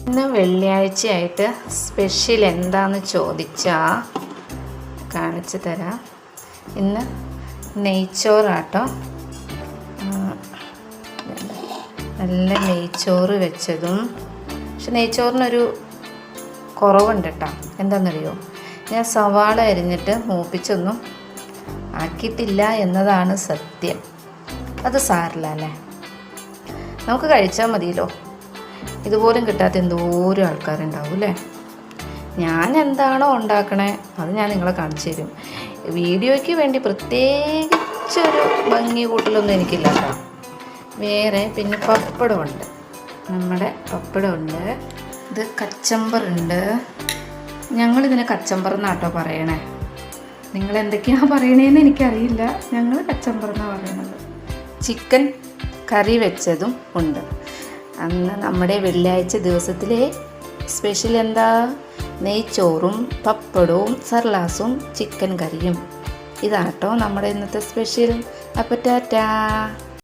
ഇന്ന് വെള്ളിയാഴ്ചയായിട്ട് സ്പെഷ്യൽ എന്താണെന്ന് ചോദിച്ചാൽ കാണിച്ചു തരാം. ഇന്ന് നെയ്ച്ചോറാട്ടോ. നല്ല നെയ്ച്ചോറ് വെച്ചതും. പക്ഷെ നെയ്ച്ചോറിനൊരു കുറവുണ്ട് കേട്ടോ. എന്താണെന്നറിയോ, ഞാൻ സവാള അരിഞ്ഞിട്ട് മൂപ്പിച്ചൊന്നും ആക്കിയിട്ടില്ല എന്നതാണ് സത്യം. അത് സാരില്ല അല്ലേ, നമുക്ക് കഴിച്ചാൽ മതിയല്ലോ. ഇതുപോലും കിട്ടാത്ത എന്തോരം ആൾക്കാരുണ്ടാവും അല്ലേ. ഞാൻ എന്താണോ ഉണ്ടാക്കണേ അത് ഞാൻ നിങ്ങളെ കാണിച്ചു തരും. വീഡിയോയ്ക്ക് വേണ്ടി പ്രത്യേകിച്ചൊരു ഭംഗി കൂട്ടലൊന്നും എനിക്കില്ല കേട്ടോ. വേറെ പിന്നെ പപ്പടമുണ്ട്, നമ്മുടെ പപ്പടമുണ്ട്. ഇത് കച്ചമ്പറുണ്ട്. ഞങ്ങളിതിനെ കച്ചമ്പർ എന്നാട്ടോ പറയണേ. നിങ്ങൾ എന്തൊക്കെയാണ് പറയണേന്ന് എനിക്കറിയില്ല. ഞങ്ങൾ കച്ചമ്പർ എന്നാണ് പറയണത്. ചിക്കൻ കറി വെച്ചതും ഉണ്ട്. അന്ന് നമ്മുടെ വെള്ളിയാഴ്ച ദിവസത്തിലെ സ്പെഷ്യൽ എന്താ? നെയ്ച്ചോറും പപ്പടവും സർലാസും ചിക്കൻ കറിയും. ഇതാട്ടോ നമ്മുടെ ഇന്നത്തെ സ്പെഷ്യൽ. അപ്പോൾ ടാറ്റാ.